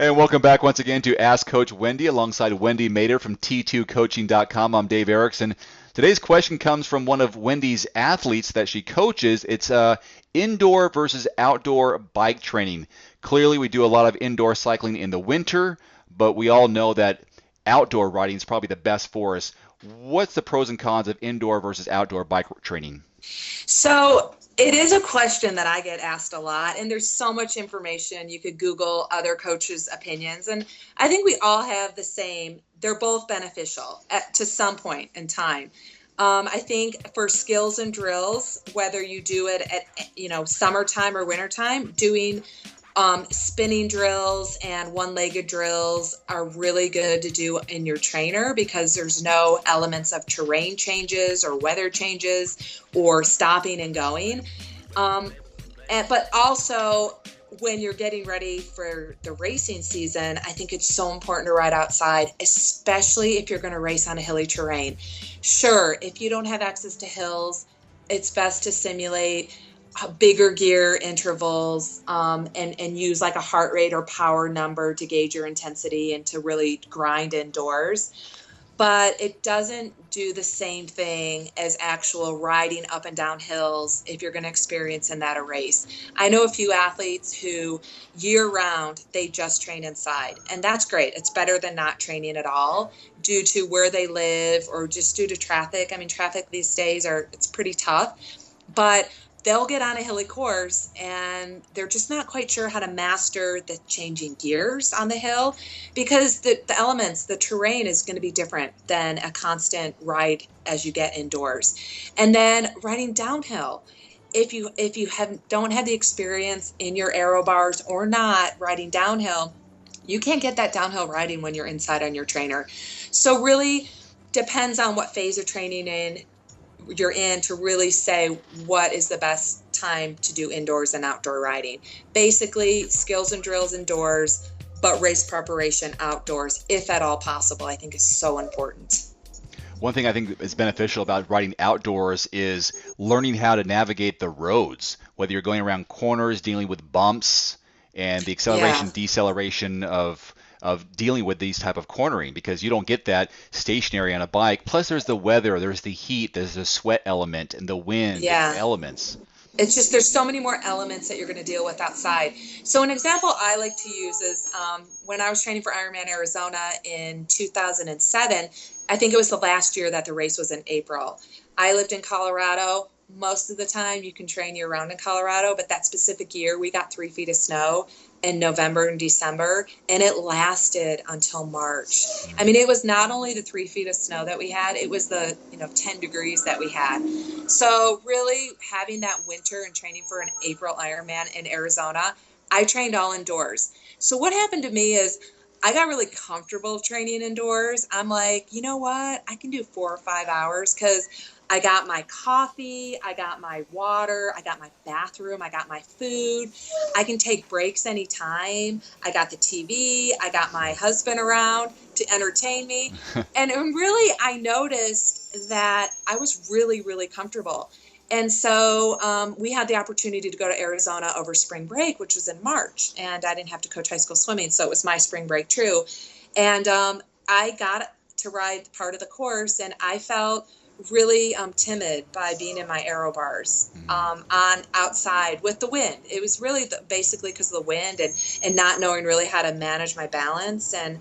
And welcome back once again to Ask Coach Wendy alongside Wendy Mader from T2Coaching.com. I'm Dave Erickson. Today's question comes from one of Wendy's athletes that she coaches. It's indoor versus outdoor bike training. Clearly, we do a lot of indoor cycling in the winter, but we all know that outdoor riding is probably the best for us. What's the pros and cons of indoor versus outdoor bike training? So it is a question that I get asked a lot, and there's so much information. You could Google other coaches' opinions, and I think we all have the same. They're both beneficial to some point in time. I think for skills and drills, whether you do it at summertime or wintertime, doing spinning drills and one-legged drills are really good to do in your trainer because there's no elements of terrain changes or weather changes or stopping and going. But also when you're getting ready for the racing season, I think it's so important to ride outside, especially if you're going to race on a hilly terrain. Sure, if you don't have access to hills, it's best to simulate bigger gear intervals and use like a heart rate or power number to gauge your intensity and to really grind indoors. But it doesn't do the same thing as actual riding up and down hills if you're going to experience in that a race. I know a few athletes who year round, they just train inside, and that's great. It's better than not training at all due to where they live or just due to traffic. I mean, traffic these days it's pretty tough, but they'll get on a hilly course and they're just not quite sure how to master the changing gears on the hill because the elements, the terrain is going to be different than a constant ride as you get indoors. And then riding downhill, if you don't have the experience in your aero bars or not riding downhill, you can't get that downhill riding when you're inside on your trainer. So really depends on what phase of training you're in to really say what is the best time to do indoors and outdoor riding. Basically, skills and drills indoors, but race preparation outdoors, if at all possible, I think is so important. One thing I think is beneficial about riding outdoors is learning how to navigate the roads, whether you're going around corners, dealing with bumps, and the Yeah. acceleration, deceleration of dealing with these type of cornering, because you don't get that stationary on a bike. Plus, there's the weather, there's the heat, there's the sweat element, and the wind Yeah. elements. It's just there's so many more elements that you're going to deal with outside. So an example I like to use is when I was training for Ironman Arizona in 2007. I think it was the last year that the race was in April. I lived in Colorado. Most of the time you can train year round in Colorado, but that specific year we got 3 feet of snow in November and December, and it lasted until March. I mean, it was not only the 3 feet of snow that we had, it was the 10 degrees that we had. So really having that winter and training for an April Ironman in Arizona, I trained all indoors. So what happened to me is I got really comfortable training indoors. I'm like, you know what? I can do 4 or 5 hours because I got my coffee, I got my water, I got my bathroom, I got my food. I can take breaks anytime. I got the TV, I got my husband around to entertain me. And really, I noticed that I was really, really comfortable. And so we had the opportunity to go to Arizona over spring break, which was in March. And I didn't have to coach high school swimming, so it was my spring break too. And I got to ride part of the course, and I felt really timid by being in my aero bars on outside with the wind. It was really basically because of the wind and not knowing really how to manage my balance. And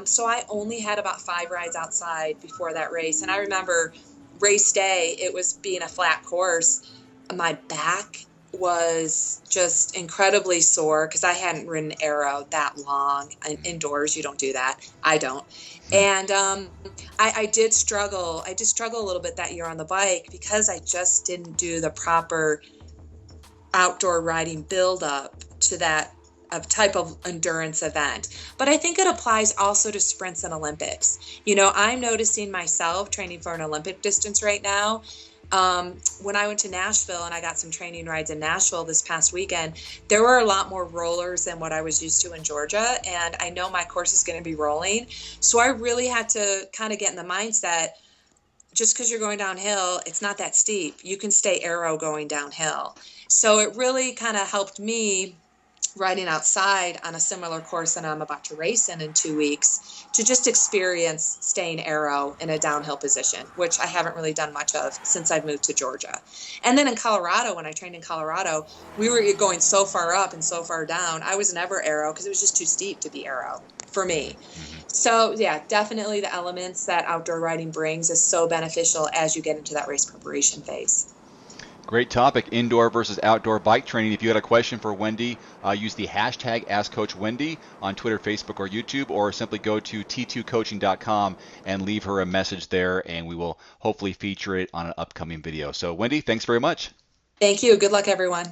so I only had about 5 rides outside before that race. And I remember race day, it was being a flat course. My back was just incredibly sore because I hadn't ridden aero that long. And indoors, you don't do that. I don't. And I did struggle. I did struggle a little bit that year on the bike because I just didn't do the proper outdoor riding build up to that type of endurance event. But I think it applies also to sprints and Olympics. I'm noticing myself training for an Olympic distance right now. When I went to Nashville and I got some training rides in Nashville this past weekend, there were a lot more rollers than what I was used to in Georgia. And I know my course is going to be rolling. So I really had to kind of get in the mindset, just because you're going downhill, it's not that steep. You can stay aero going downhill. So it really kind of helped me riding outside on a similar course that I'm about to race in 2 weeks to just experience staying aero in a downhill position, which I haven't really done much of since I've moved to Georgia. And then in Colorado, when I trained in Colorado, we were going so far up and so far down. I was never aero because it was just too steep to be aero for me. Mm-hmm. So yeah, definitely the elements that outdoor riding brings is so beneficial as you get into that race preparation phase. Great topic, indoor versus outdoor bike training. If you had a question for Wendy, use the hashtag AskCoachWendy on Twitter, Facebook, or YouTube, or simply go to t2coaching.com and leave her a message there, and we will hopefully feature it on an upcoming video. So, Wendy, thanks very much. Thank you. Good luck, everyone.